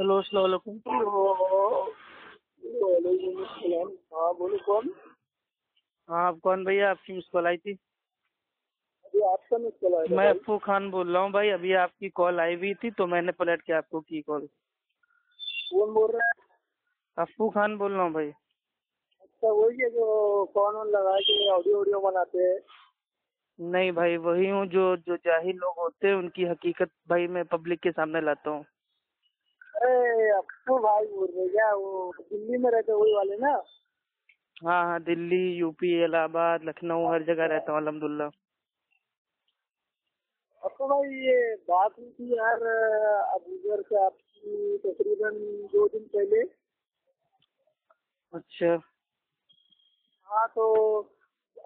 Hello अस्सलाम वालेकुम। वालेकुम अस्सलाम। हाँ बोलो कौन? हाँ आप कौन भैया? आपकी मिस कॉल आई थी। अभी आपका मिस कॉल आया था मैं भाई। अप्पू खान बोल रहा हूँ भाई। अभी आपकी कॉल आई हुई थी तो मैंने पलट के आपको की कॉल। कौन बोल रहा है? अप्पू खान बोल रहा हूँ भाई। अच्छा वही है जो फोन ऑन लगा के ऑडियो ऑडियो बनाते हैं। नहीं भाई, वही हूँ जो जो जाहिल लोग होते हैं उनकी हकीकत भाई मैं पब्लिक के सामने लाता हूँ। अरे अप्पू भाई बोल रहे क्या? वो दिल्ली में रहते वही वाले ना? हाँ हाँ, दिल्ली, यूपी, इलाहाबाद, लखनऊ, हर जगह रहता हूँ अल्हम्दुलिल्लाह। अप्पू भाई ये बात हुई थी यार अबूजर से आपकी तकरीबन 2 दिन पहले। अच्छा। हाँ तो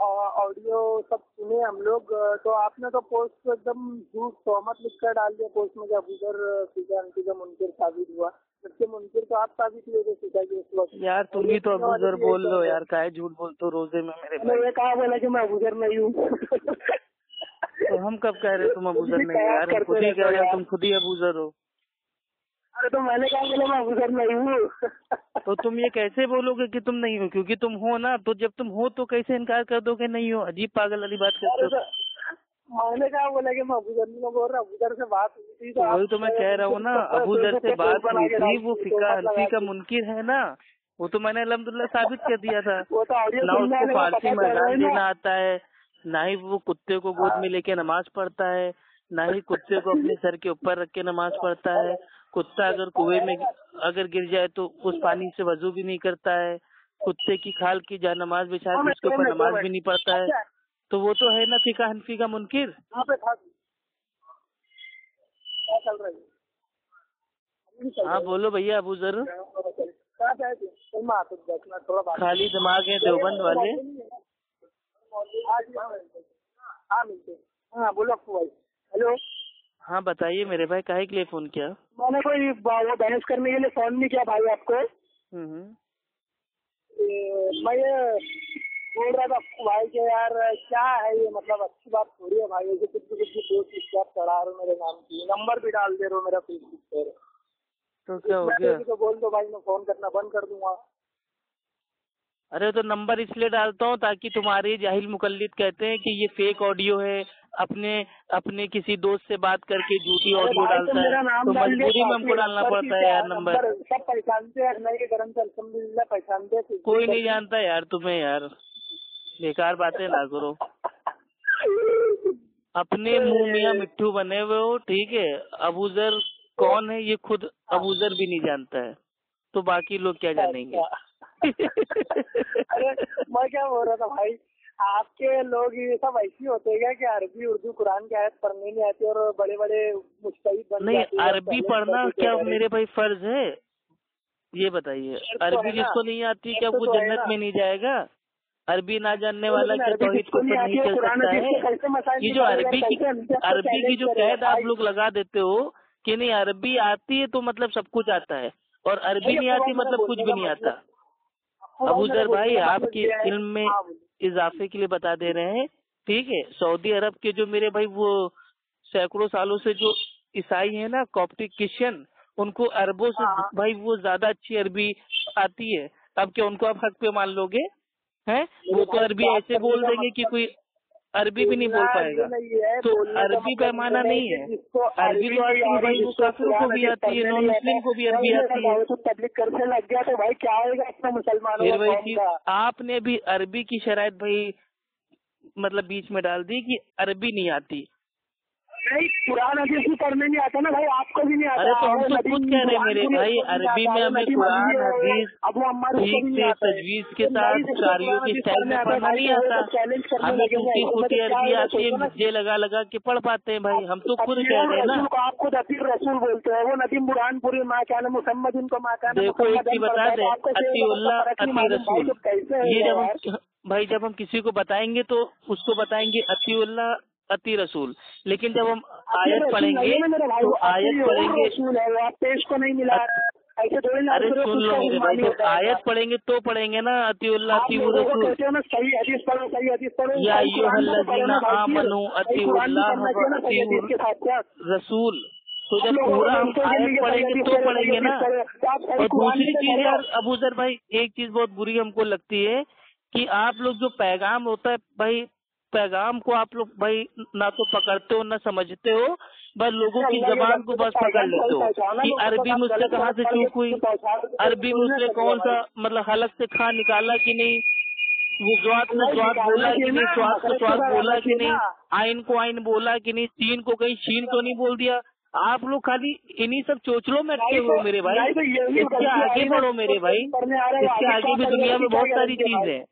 ऑडियो सब सुने हम लोग। तो आपने तो पोस्ट पे एकदम झूठ तहमत लिख कर डाल दिया पोस्ट में कि अबूजर सीधा आंटी का मुनकिर साबित हुआ, जबकि मुनकिर तो आप साबित हुए थे सीधा की उस वक्त। यार तुम और ये भी तो सुनने वाले अबूजर भी यही बोल कह लो रहे हैं। यार, काहे झूठ बोलते हो रोजे में मेरे मैंने भाई। ये कहा बोला कि मैं अबूजर नहीं हूँ। तो हम कब कह रहे हो तुम कुछ अबूजर भी नहीं हो? कयास यार हम करते खुद ही रहते कह हो रहे हैं, यार। तुम खुद ही अबूजर हो। अरे तो मैंने कहा बोला मैं अबूजर नहीं हूँ। तो तुम ये कैसे बोलोगे कि तुम नहीं हो? क्योंकि तुम हो ना, तो जब तुम हो तो कैसे इनकार कर दो कि नहीं हो? अजीब पागल वाली बात करते अरे हो। तो मैंने कहा बोला कि मैं अबूजर नहीं हूँ, बोल रहा अबूजर से बात हुई थी तो तो आप वही तो मैं कह रहा हूँ ना, अबूजर फेसबुक से पे पोस्ट बात बना हुई के थी। डाल वो दी, फिका तहमत लगा हनफी का दी। मुनकिर है ना, वो तो मैंने अल्हम्दुलिल्लाह साबित कर दिया था। वो तो ऑडियो ना सुनने उसको वाले को फारसी पता में चल रहा है अजान ना। देना आता है, ना ही वो कुत्ते को गोद में लेके नमाज पढ़ता है, ना ही कुत्ते को अपने सर के ऊपर रख के नमाज पढ़ता है। कुत्ता अगर कुएं में अगर गिर जाए तो उस पानी से वजू भी नहीं करता है। कुत्ते की खाल की जा नमाज बिछा के उसके ऊपर नमाज भी नहीं पढ़ता है। अच्छा तो वो तो है ना फिका हनफी का मुनकिर। यहाँ पे था क्या चल रहा है? अभी भी चल हाँ रहा बोलो भैया अबूजर। है। कहाँ पे है तू? चल मैं आता हूँ 10 मिनट थोड़ा बात खाली करना दिमाग है देवबंद वाले। है। आज ही हाँ मिलते हैं। हाँ बोलो अप्पू भाई। हेलो। हाँ बताइए मेरे भाई, काहे के लिए फोन किया? मैंने कोई वो बहस करने के लिए फोन नहीं किया भाई आपको। हम्म। मैं ये बोल रहा था अप्पू भाई के यार क्या है ये, मतलब अच्छी बात थोड़ी है भाई। ऐसे कुछ भी पोस्ट आप चढ़ा रहे हो मेरे नाम की, नंबर भी डाल दे रहे हो मेरा फेसबुक पर। तो क्या हो इसमें गया? तो बोल दो भाई, मैं फोन करना बंद कर दूंगा। अरे तो नंबर इसलिए डालता हूँ ताकि तुम्हारे जाहिल मुकल्लिद कहते हैं कि ये फेक ऑडियो है, अपने अपने किसी दोस्त से बात करके झूठी अरे ऑडियो भाई तो डालता है, मेरा नाम तो डाल दिया मजबूरी में हमको काफी, डालना नंबर की पड़ता है क्या यार है? नंबर। नंबर सब पहचानते हैं, अल्लाह के करम से अल्हम्दुलिल्लाह पहचानते हैं। कोई नहीं जानता यार तुम्हें यार, बेकार बातें ना करो। अपने मुंह मियाँ मिट्ठू बने हुए हो, ठीक है। अबूजर कौन है ये खुद अबूजर भी नहीं जानता है, तो बाकी लोग क्या जानेंगे। अच्छा। अरे मैं क्या बोल रहा था भाई, आपके लोग ये सब ऐसे ही होते हैं क्या कि अरबी उर्दू कुरान की आयत पढ़ने नहीं आती और बड़े बड़े मुस्तहिद बन नहीं, जाते हैं? अरबी पढ़ना क्या मेरे भाई फर्ज है? ये बताइए, अरबी जिसको नहीं आती क्या वो जन्नत में नहीं जाएगा? अरबी ना जानने वाला क्या अरबी तौहीद जिसको को नहीं ऊपर नहीं आती है चल कुरान सकता हदीस है? के कैसे मसाइल ये जो निकालेगा, कैसे अरबी की जो चैलेंज कैद करेगा आप भाई? लोग लगा देते हो कि नहीं अरबी आती है तो मतलब सब कुछ आता है, और अरबी नहीं अप्पू भाई आती मेरा मतलब कुछ बोलने भी का नहीं आता। मतलब, अप्पू भाई मेरा अबूजर बोलने भाई का मतलब आपके ये है। इल्म में हाँ बोलिए। इजाफे के लिए बता दे रहे हैं, ठीक है। सऊदी अरब के जो मेरे भाई वो सैकड़ों सालों से जो ईसाई है ना, कॉप्टिक क्रिश्चियन, उनको अरबों से हाँ भाई वो ज्यादा अच्छी अरबी आती है। अब क्या उनको आप हक पे मान लोगे? हैं? मेरे वो तो भाई अरबी बात ऐसे करने बोल का देंगे कि मतलब कोई अरबी भी नहीं बोलना बोल ये पाएगा। नहीं है, तो बोलने का अरबी मतलब पैमाना ये है नहीं कि है। जिसको अरबी अरबी तो नहीं आती आ है रही, भाई, वो जिसको काफिरों को कुरान भी हदीस आती है, पढ़ने नॉन नहीं आता, मुस्लिम को भी वो अरबी अगर आती है। दावत तबलीग करने लग गया तो भाई क्या आएगा अपना मुसलमानों फिर का वही कौम चीज का? आपने भी अरबी की शराइत भाई मतलब बीच में डाल दी कि अरबी नहीं आती। नहीं, कुरान हदीस भी पढ़ने नहीं आता ना भाई, आपको भी नहीं आता। अरे तो हम वो तो खुद नदीम कह रहे हैं मेरे बुरहानपुरी भाई, उसको भी नहीं अरबी आता, में वो हमें नदीम अली कुरान है, हदीस अबू अम्मार उसको ठीक भी नहीं से आता है। तजवीज के तो साथ नई जिसको कारियों कुरान की हदीस स्टाइल पढ़ने में आता है पढ़ना भाई नहीं तो वो आता। सब चैलेंज करने हमें लगेगा, टूटी उसमें तो फूटी क्या अरबी आएगा आती है, सोचो ना। मुझे लगा लगा के पढ़ पाते हैं भाई, हम तो खुद कह रहे हैं ना। रसूल को आप खुद अतीर रसूल बोलते हैं, वो नदीम बुरहानपुरी माँ क्या मोहम्मद इनको माँ क्या देखो एक चीज मोहम्मदन बता पढ़ता है, दे, तो आपको अती सही का उल्लाह फर्क नहीं अती मालूम भाई, रसूल, तो कैसे है ये जब यार? हम भाई जब हम किसी को बताएंगे तो उसको बताएंगे अती उल्लाह अती रसूल, लेकिन जब हम अतीर आयत रसूल नहीं पढ़ेंगे है ना मेरे भाई, तो वो आयत अतीर पढ़ेंगे। रसूल है, वो आप पेश को नहीं मिला रहे हैं। ऐसे थोड़ी ना अरे फिर सुन कुछ लो का मेरे भाई, गुमान जब होता है क्या? आयत पढ़ेंगे तो पढ़ेंगे ना अतीउल्लाह आप अतीउ लोगों को रसूल। कहते हो ना सही हदीस पढ़ो, सही हदीस पढ़ो, या सही कुरान का तो पढ़ो अय्युहल्लज़ीना ना भाई, फिर आमनू सही कुरान भी अतीउल्लाह पढ़ना व चाहिए ना सही हदीस अतीउर के साथ साथ। रसूल। तो जब पूरा हम आयत पढ़ेंगे तो पढ़ेंगे ना। और दूसरी चीज यार अबूजर भाई, एक चीज बहुत बुरी हमको लगती है कि आप लोग जो पैगाम होता है भाई, पैगाम को आप लोग भाई ना तो पकड़ते हो ना समझते हो, बस लोगों की जबान को बस पकड़ लेते हो कि अरबी में उससे कहाँ से चूक हुई, अरबी में उसने कौन सा मतलब हलक से खा निकाला कि नहीं, वो स्वाद में स्वाद बोला कि नहीं, स्वाद को स्वाद बोला कि नहीं, आइन को आइन बोला कि नहीं, सीन को कहीं शीन तो नहीं बोल दिया। आप लोग खाली इन्हीं सब चोचलों में अटके हुए मेरे भाई। इसके आगे बढ़ो मेरे भाई, इसके आगे भी दुनिया में बहुत सारी चीज है।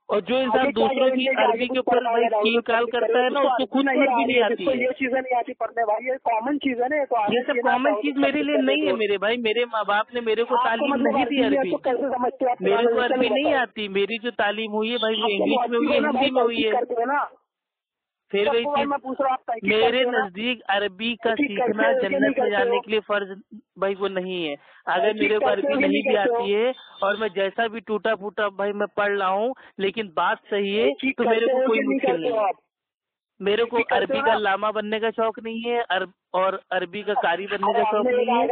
और जो इंसान दूसरों की अरबी के ऊपर भाई कील काल करता है ना, उसको खुद अरबी नहीं आती है। ये चीजें नहीं आती पढ़ने भाई, ये कॉमन चीज है ना। ये सब कॉमन चीज मेरे लिए नहीं है मेरे भाई। मेरे माँ बाप ने मेरे को तालीम नहीं दी अरबी, मेरे को अरबी नहीं आती। मेरी जो तालीम हुई है भाई वो इंग्लिश में हुई है, हिंदी में हुई है। फिर वही चीज, मेरे नजदीक अरबी का सीखना जन्नत में जाने के लिए फर्ज भाई वो नहीं है। अगर मेरे को अरबी नहीं भी आती है और मैं जैसा भी टूटा फूटा भाई मैं पढ़ रहा हूँ, लेकिन बात सही है तो मेरे को कोई मुश्किल नहीं है। मेरे को अरबी का लामा बनने का शौक नहीं है और अरबी का कारी बनने का शौक नहीं है।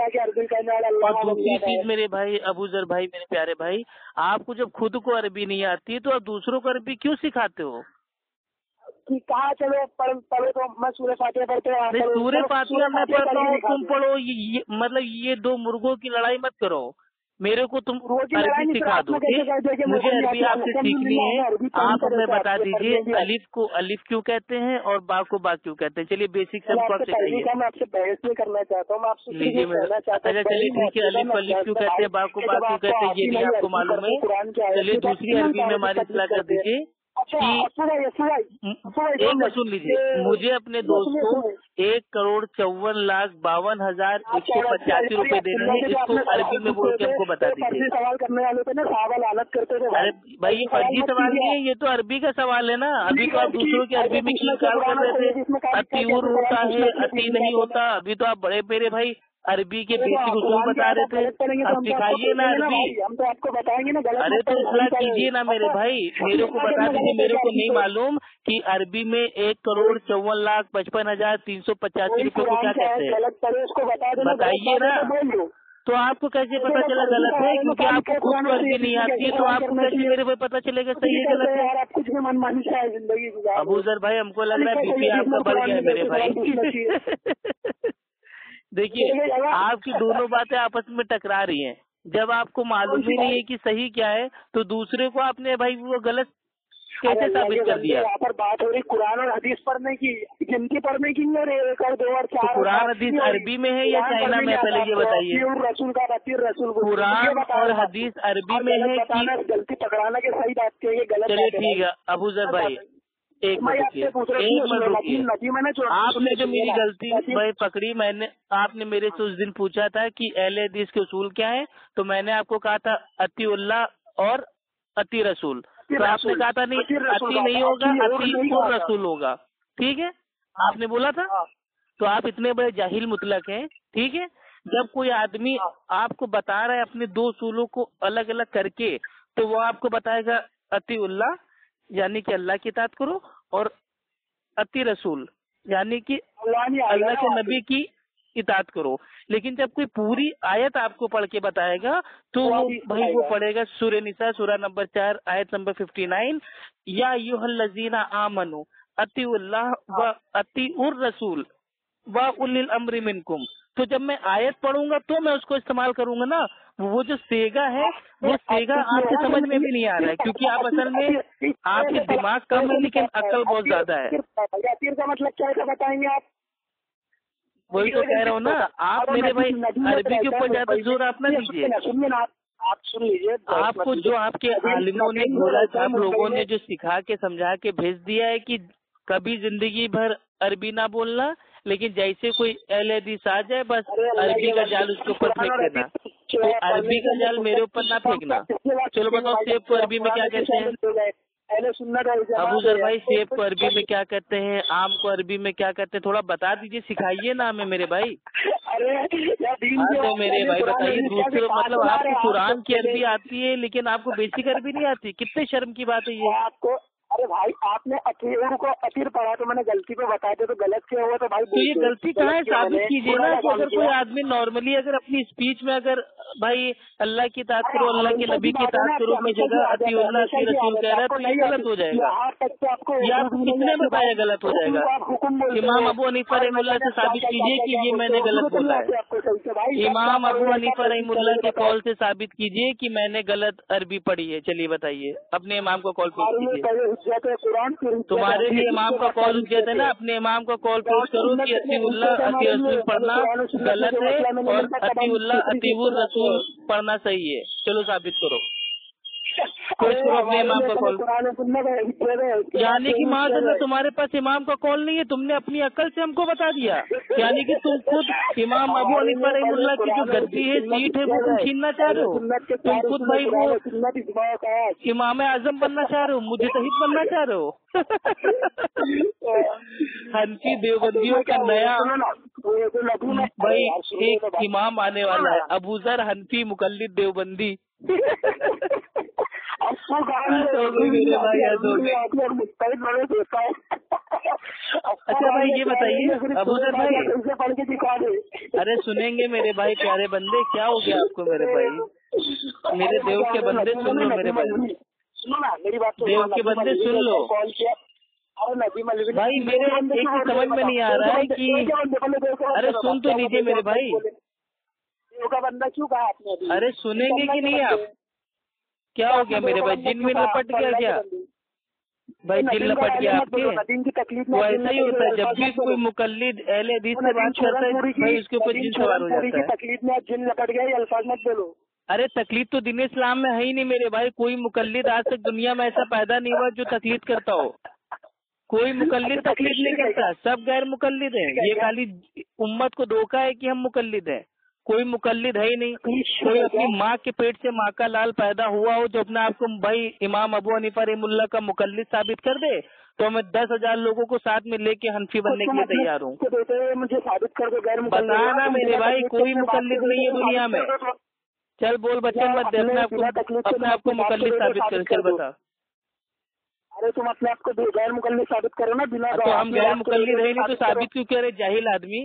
और दूसरी चीज मेरे भाई अबूजर भाई, मेरे प्यारे भाई, आपको जब खुद को अरबी नहीं आती है तो आप दूसरों को अरबी क्यों सिखाते हो? कि कहा चलो पढ़ो तो मैं सूर्य फातिहा पढ़ते हैं, सूर्य फातिहा मैं पढ़ता हूँ, तुम पढ़ो। मतलब ये दो मुर्गों की लड़ाई मत करो। मेरे को तुम अरबी सिखा दो, मुझे अरबी आपसे सीखनी है। आप हमें बता दीजिए अलिफ को अलिफ क्यों कहते हैं और बा को बा क्यों कहते हैं। चलिए बेसिक से हमको आप सिखाइए। मैं आपसे बहस नहीं करना चाहता हूँ, मैं आपसे लीजिए अच्छा चलिए ठीक है। अलिफ अलिफ क्यों कहते हैं, बा को बा क्यों कहते हैं, ये नहीं आपको मालूम है। चलिए दूसरी अरबी में हमारी इस्तेलाह कर दीजिए कि एक सुन लीजिए, मुझे अपने दोस्त को 1,54,52,185 रुपए देने हैं, इसको अरबी में बोल के हमको बता दीजिए। सवाल करने वाले थे ना, सवाल अलग करते थे। अरे भाई ये फर्जी सवाल नहीं है, ये तो अरबी का सवाल है ना। अभी तो आप दूसरों की अरबी में कील-काल कर रहे थे, अतिउर होता है अति नहीं होता। अभी तो आप बड़े मेरे भाई अरबी के बेसिक उसूल बता रहे थे, अब सिखाइए ना अरबी। हम तो आपको बताएंगे ना गलत। अरे तो इस्लाह कीजिए ना मेरे भाई, मेरे को बता दीजिए। मेरे को नहीं मालूम कि अरबी में 1,54,55,385 रुपए को क्या कहते हैं, बताइए ना। तो आपको कैसे पता चला गलत है? क्योंकि आपको खुद को अरबी नहीं आती है, तो आपको कैसे मेरे को पता चलेगा सही है गलत है? आप कुछ भी मनमानी से जिंदगी गुजार। अबूजर भाई हमको लग रहा है बीपी आपका बढ़ गया है मेरे भाई। देखिए आपकी दोनों बातें आपस में टकरा रही हैं। जब आपको मालूम ही नहीं है कि सही क्या है, तो दूसरे को आपने भाई वो गलत कैसे साबित कर दिया? यहाँ पर बात हो रही कुरान और हदीस पढ़ने की, गिनती पढ़ने की और 1 और 2 और 4। तो कुरान हदीस अरबी में है या चाइना में, पहले ये बताइए। रसूल का रसूल कुरान और हदीस अरबी में है कि गलती पकड़ाना के सही बात के गलत। चलिए ठीक है अबूजर भाई, एक मिनट रुकिए। आपने जो मेरी गलती भाई पकड़ी, मैंने आपने मेरे से उस दिन पूछा था कि अहले हदीस के उसूल क्या है, तो मैंने आपको कहा था अतीउल्लाह और अती रसूल। तो आपने कहा था नहीं अति नहीं होगा, अती और रसूल होगा। ठीक है, आपने बोला था। तो आप इतने बड़े जाहिल मुतलक हैं। ठीक है, जब कोई आदमी आपको बता रहा है अपने दो उसूलों को अलग अलग करके, तो वो आपको बताएगा अतीउल्लाह यानी कि अल्लाह की इताअत करो, और अती रसूल यानी कि अल्लाह के नबी की इताअत करो। लेकिन जब कोई पूरी आयत आपको पढ़ के बताएगा तो वो भाई वो पढ़ेगा सूरह निसा सूरह नंबर 4 आयत नंबर 59, या अय्युहल्लज़ीना आमनू अतीउल्लाह व अतीउर रसूल व उलिल अम्रि मिनकुम। तो जब मैं आयत पढ़ूंगा तो मैं उसको इस्तेमाल करूंगा ना। वो जो सेगा है वो सेगा आपके समझ में भी नहीं आ रहा है, क्योंकि आप असल में आपके दिमाग कम है लेकिन अक्ल बहुत ज्यादा है। का मतलब क्या है बताएंगे आप? वही तो कह रहा हूँ ना, आप मेरे भाई अरबी के ऊपर ज्यादा जोर आप ना दीजिए। सुनिए ना, आप सुन लीजिए। आपको जो आपके आलिमों ने बोला, आप लोगों ने जो सिखा के समझा के भेज दिया है कि कभी जिंदगी भर अरबी ना बोलना, लेकिन जैसे कोई अहले हदीस आ जाए बस अरबी का जाल उसके ऊपर फेंक देना। तो अरबी का जाल मेरे ऊपर ना फेंकना। चलो बताओ सेब को अरबी में क्या कहते हैं? अबूजर भाई सेब को अरबी में क्या कहते हैं, आम को अरबी में क्या कहते हैं, थोड़ा बता दीजिए, सिखाइए ना हमें मेरे भाई। तो मेरे भाई बताइए दूसरे, मतलब आपको कुरान की अरबी आती है लेकिन आपको बेसिक अरबी नहीं आती, कितने शर्म की बात है ये। आपको अरे भाई आपने अतीर को अतीर पढ़ा तो मैंने गलती को बताया तो गलत क्या हुआ तो भाई तो ये गलती कहाँ है, साबित कीजिए ना कि अगर कोई आदमी नॉर्मली अगर अपनी स्पीच में अगर भाई अल्लाह की इताअत करो, अल्लाह के नबी की इताअत करो की जगह अतीउल्लाह अती रसूल कह रहा है तो ये गलत हो जाएगा। ये आप किसने बताया गलत हो जाएगा? इमाम अबू हनीफा रहमुल्लाह से साबित कीजिए कि ये मैंने गलत बोला है। इमाम अबू हनीफा रहमुल्लाह के कॉल से साबित कीजिए कि मैंने गलत अरबी पढ़ी है। चलिए बताइए, अपने इमाम का कॉल पेश कीजिए। तुम्हारे लिए इमाम का कॉल हुज्जत है ना, अपने इमाम का कॉल पेश करो कि अतीउल्लाह अती रसूल पढ़ना गलत है और अतीउल्लाह अतीउर रसूल पढ़ना सही है। चलो साबित करो, पेश करो अपने इमाम का कॉल। यानी कि माशाअल्लाह तुम्हारे पास इमाम का कॉल नहीं है, तुमने अपनी अकल से हमको बता दिया। यानी कि तुम खुद इमाम अबू हनीफा रहमुल्लाह की जो गद्दी है, सीट है, वो तुम छीनना चाह रहे हो। तुम खुद भाई वो इमाम आजम बनना चाह रहे हो, मुझे शहीद बनना चाह रहे हो। हनफी देवबंदियों का नया भाई एक इमाम आने वाला है, अबू जर हनफी मुकल्लिद देवबंदी। अच्छा भाई ये बताइए अबू जर भाई, अरे सुनेंगे मेरे भाई प्यारे बंदे, क्या हो गया आपको मेरे भाई, मेरे देव के बंदे सुन लो मेरे भाई, मेरी बात देव के बंदे सुन लो भाई। मेरे एक समझ में नहीं आ रहा है कि अरे सुन तो लीजिए मेरे भाई, का बंदा क्यों कहा आपने? अरे सुनेंगे कि नहीं आप? क्या हो गया मेरे भाई, जिन में लपट गया क्या भाई? जिन लपट गया आपके? वो ऐसा ही होता है जब भी कोई मुकल्लिद अहले हदीस से बात करता है भाई, उसके ऊपर जिन सवार हो जाता है। तकलीफ में जिन लपट गया, अल्फाज मत बोलो। अरे तकलीफ तो दीन इस्लाम में है ही नहीं मेरे भाई। कोई मुकल्लिद आज तक दुनिया में ऐसा पैदा नहीं हुआ जो तकलीफ करता हो। कोई मुकल्लिद तकलीफ नहीं करता, सब गैर मुकल्लिद है। ये खाली उम्मत को धोखा है कि हम मुकल्लिद हैं। कोई मुकल्लिद है ही नहीं। कोई अपनी माँ के पेट से माँ का लाल पैदा हुआ हो जो अपने आप को भाई इमाम अबू हनीफा रहमुल्लाह का मुकल्लिद साबित कर दे, तो मैं 10,000 लोगों को साथ में लेके हनफी बनने के लिए तैयार हूँ। मुझे साबित कर दो गैर मुकल्लिद। बताना मेरे भाई, कोई मुकल्लिद नहीं है दुनिया में। चल बोल बच्चन मत दे, अपने आप को मुकल्लिद साबित कर, चल बता। अरे तुम अपने आप को गैर मुकल्लिद साबित करो ना बिना। तो हम गैर मुकल्लिद है नहीं तो साबित क्यों कह रहे जाहिल आदमी?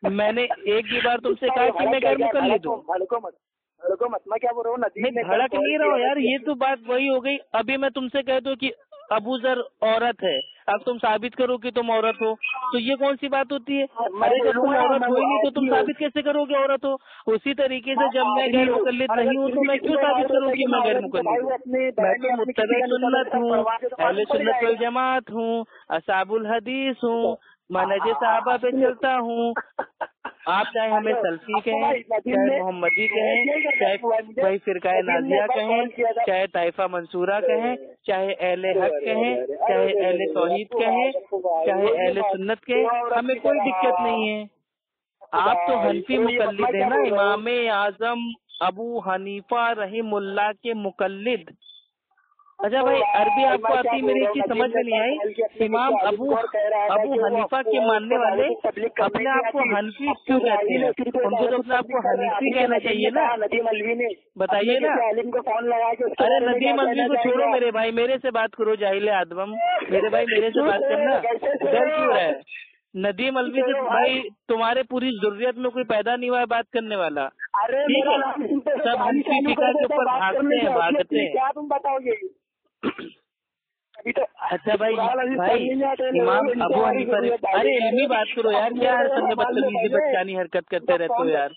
मैंने एक भी बार तुमसे कहा कि मैं गैर मुकल्लिद हूँ? भड़को मत, मैं क्या बोल रहा हूँ? नहीं भड़क नहीं रहा हूँ यार, ये तो बात वही हो गई। अभी मैं तुमसे कह दूं कि अबू जर औरत है, अब तुम साबित करो कि तुम औरत हो, तो ये कौन सी बात होती है? अरे जब तुम औरत हो ही नहीं तो तुम साबित कैसे करोगे औरत हो? उसी तरीके से जब मैं गैर मुकल्लिद नहीं हूँ तो मैं क्यों साबित करूँ कि मैं गैर मुकल्लिद हूँ? मैं तो मुत्तबी सुन्नत हूँ, अहले सुन्नत वल जमात हूँ, असाबुल हदीस हूँ, मनहज सहाबा पे चलता हूँ। आप चाहे हमें सल्फी कहें, चाहे मोहम्मदी कहें, चाहे भाई फिरकाए नाजिया कहें, चाहे ताइफा मंसूरा कहें, चाहे अहले हक कहें, चाहे अहले तौहीद कहें, चाहे अहले सुन्नत कहें, हमें कोई दिक्कत नहीं है। आप तो हनफी मुकल्लिद है ना, इमाम आजम अबू हनीफा रहीमुल्लाह के मुकल्लिद। अच्छा भाई अरबी आपको आती, मेरी चीज समझ में नहीं आई। इमाम अबू हनीफा के मानने वाले अपने आप को हनफी क्यों कहते हैं? उनको तो अपने आप को हनीफी कहना चाहिए ना, बताइए ना। अरे नदीम अलवी को छोड़ो मेरे भाई, मेरे से बात करो जाहिल आदम। मेरे भाई मेरे से बात करना, डर क्यों रहा है? नदीम अलवी से भाई तुम्हारे पूरी जरूरत में कोई पैदा नहीं हुआ है बात करने वाला, ठीक है? सब हनफी फिका के ऊपर भागते हैं। क्या तुम बताओगे? अच्छा भाई इमाम अबू हनीफा, अरे इल्मी बात करो यार, क्या हर समय बदतमीजी बच्चानी हरकत करते रहते हो यार।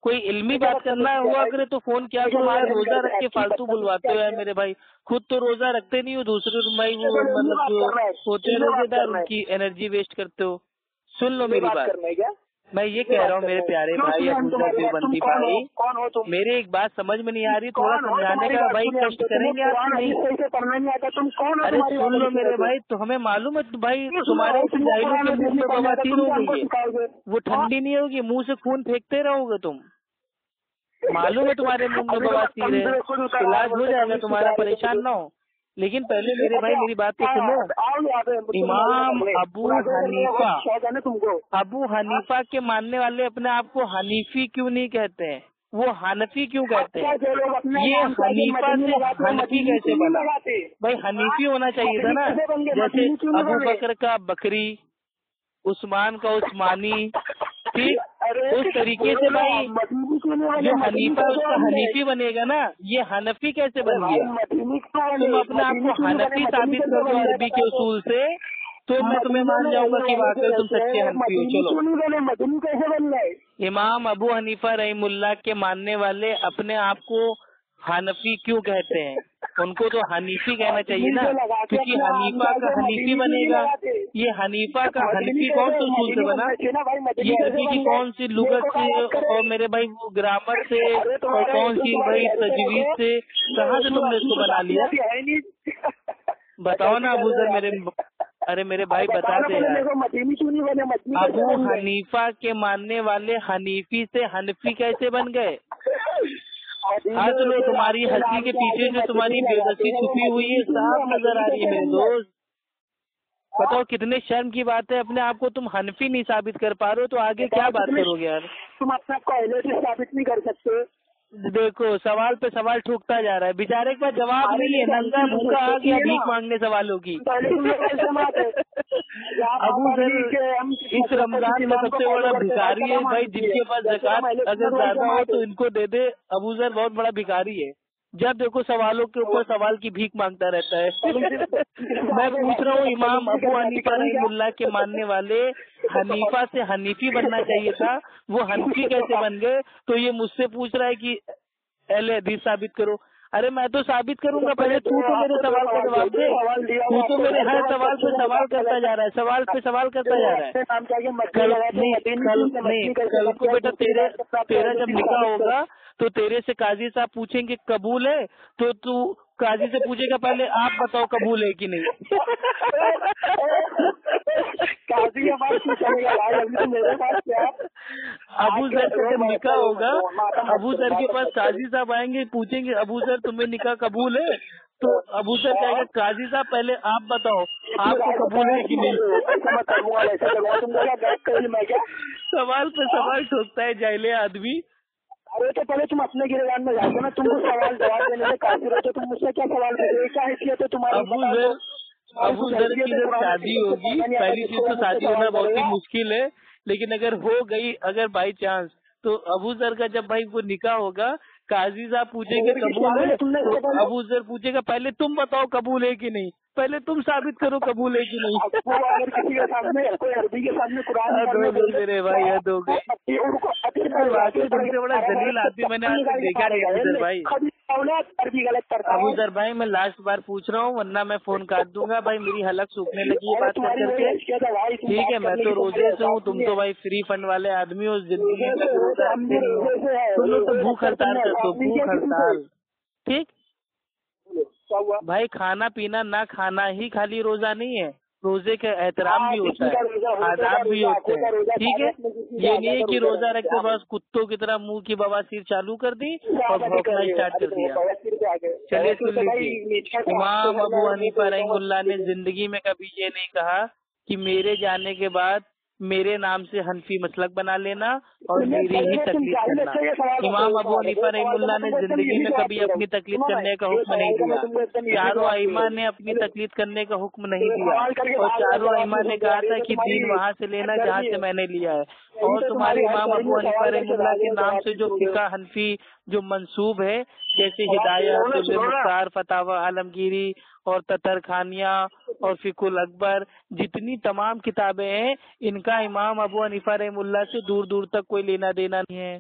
कोई इल्मी बात करना हुआ करे तो फोन क्या करो यार, रोजा रख के फालतू बुलवाते हो यार मेरे भाई। खुद तो रोजा रखते नहीं हो, दूसरे तो भाई वो मतलब जो होते हैं रोजेदार उनकी एनर्जी वेस्ट करते हो। सुन लो मेरी बात, मैं ये कह रहा हूँ मेरे प्यारे भाई अबू जर देवबंदी भाई, मेरे एक बात समझ में नहीं आ रही, थोड़ा समझाने का भाई कष्ट करेंगे आप नहीं? अरे सुन लो मेरे भाई, तो हमें मालूम है भाई तुम्हारे जाहिलों के मुंह में बवासीर हो गई है, वो ठंडी नहीं होगी, मुंह से खून फेंकते रहोगे तुम। मालूम है तुम्हारे मुंह में बवासीर है, इलाज हो जाएगा तुम्हारा, परेशान ना हो। लेकिन पहले मेरे भाई मेरी बात तो सुनो। इमाम अबू हनीफा के मानने वाले अपने आप को हनीफी क्यों नहीं कहते हैं? वो हनफी क्यों कहते हैं? जो लोग अपने ये नाम से हनीफा मदनी से लगाते हैं, हनफी मदनी कैसे क्यों नहीं बना? लगाते? भाई हनीफी होना चाहिए था ना, मदनी कैसे बन गए? जैसे मदनी क्यों नहीं अबू बने? बकर का बकरी, उस्मान का उस्मानी, ठीक उस तरीके से भाई मदनी क्यों नहीं बने? जो मदनी हनीफा है कैसे उसका बन गए? हनीफी बनेगा ना, ये हनफी कैसे बन भाई गया? मदनी क्यों बने? तुम अपने आप मदनी को क्यों नहीं बने? हनफी मदनी साबित कैसे कर दो बन गए? अरबी के बताओ तो। उसूल से, तो मैं तुम्हें मान मदनी जाऊंगा कि में वाकई तुम रहते सच्चे हैं, हनफी हो। मदनी चलो, क्यों नहीं बने? मदनी कैसे बन गए? इमाम अबू हनीफा रहीमुल्लाह के मानने वाले अपने आप को हनफी क्यों कहते हैं? उनको तो हनीफी कहना चाहिए ना, क्योंकि हनीफा का हनीफी बनेगा। ये हनीफा का हनफी कौन से उसूल से बना? ये अरबी की कौन सी लुगत से और मेरे भाई वो ग्रामर से और कौन सी भाई तजवीज से, कहाँ से तुमने इसको बना लिया? बताओ ना अबू सर मेरे, अरे मेरे भाई बता दे यार। मदनी क्यों नहीं बने? मदनी अबू हनीफा के मानने वाले हनीफी से हनफी कैसे बन गए? हंस लो, तुम्हारी हंसी के पीछे जो तुम्हारी बेबसी छुपी हुई है साफ नजर आ रही है मेरे दोस्त। बताओ कितने शर्म की बात है, अपने आप को तुम हनफी नहीं साबित कर पा रहे हो तो आगे क्या बात करोगे यार? तुम अपने आप को अहले से साबित नहीं कर सकते। देखो सवाल पे सवाल ठोकता जा रहा है, बेचारे के पास जवाब नहीं है, नंगा भूखा आ गया भीख मांगने सवालों की। अबू सर इस रमजान में सबसे बड़ा भिखारी है भाई, जिनके पास ज़कात अगर ज्यादा हो तो इनको दे दे। अबू सर बहुत बड़ा भिखारी है, जब देखो सवालों के ऊपर सवाल की भीख मांगता रहता है। मैं पूछ रहा हूँ, इमाम अबू हनीफा रहीमुल्लाह के मानने वाले हनीफा से हनीफी बनना चाहिए था, वो हनफी कैसे बन गए? तो ये मुझसे पूछ रहा है कि अहले हदीस साबित करो। अरे मैं तो साबित करूंगा, पहले तू तो मेरे सवाल का जवाब दे। तू तो मेरे हर सवाल पे सवाल करता जा रहा है, सवाल पे सवाल करता जा रहा है। कल को बेटा तेरा जब निकाह होगा तो तेरे से काजी साहब पूछेंगे कबूल है, तो तू काजी से पूछेगा पहले आप बताओ कबूल है कि नहीं। काजी अबू सर का जब निकाह होगा, अबू सर के पास काजी साहब आएंगे, पूछेंगे अबू सर तुम्हें निकाह कबूल है, तो अबू सर कहेगा काजी साहब पहले आप बताओ आपको कबूल है कि नहीं। सवाल पे सवाल ठोकता है जाहिले आदमी। अरे तो पहले तुम अपने गिरबान में जाते ना, तुमको सवाल जवाब देने में काफी रहते, तुम मुझसे क्या सवाल करोगे? क्या हैसियत है तुम्हारी? अबू सर की जब शादी होगी, पहली चीज तो शादी होना बहुत ही मुश्किल है, लेकिन अगर हो गई, अगर बाई चांस, तो अबू सर का जब भाई वो निकाह होगा, काजी साहब पूछेंगे कबूल है, तो अबू सर पूछेगा पहले तुम बताओ कबूल है कि नहीं, पहले तुम साबित करो कबूल है कि नहीं। अगर किसी के सामने कोई अरबी के सामने कुरान मेरे भाई हद हो गई, वाकई तुमसे बड़ा जलील आदमी मैंने आज तक देखा नहीं अबू सर भाई। अरबी गलत करता है। अबू सर भाई मैं लास्ट बार पूछ रहा हूँ, वरना मैं फोन काट दूंगा भाई, मेरी हलक सूखने लगी है बात कर करके। ठीक है मैं तो रोजे से हूँ, तुम तो भाई फ्री फंड वाले आदमी हो, जिंदगी में तुम लोग तो भूख हड़ताल करते हो, भूख हड़ताल। ठीक भाई, खाना पीना ना खाना ही खाली रोजा नहीं है, रोजे का एहतराम भी होता है, आदाब भी होते हैं। ठीक है, ये नहीं है कि रोजा रखते बस कुत्तों की तरह मुंह की बवासीर चालू कर दी और भौंकना स्टार्ट कर दिया। चलिए सुन लीजिए, इमाम अबू हनीफा रहीमुल्लाह ने जिंदगी में कभी ये नहीं कहा कि मेरे जाने के बाद मेरे नाम से हनफी मसलक बना लेना और मेरी ही तकलीफ करना। इमाम अबू हनीफा रहीमुल्लाह ने जिंदगी में कभी अपनी तकलीफ करने का हुक्म नहीं दिया, चारों आइमा ने अपनी तकलीफ करने का हुक्म नहीं दिया, और चारों आइमा ने कहा था कि दीन वहाँ से लेना जहाँ से मैंने लिया है। और तुम्हारे इमाम अबू हनीफा रहीमुल्लाह के नाम से जो फिका हनफी जो मंसूब है, जैसे हिदायत, मुख्तार, फतावा आलमगीरी और ततर खानिया और फिकुल अकबर, जितनी तमाम किताबें हैं, इनका इमाम अबू हनीफा रहीमुल्लाह से दूर दूर तक कोई लेना देना नहीं है।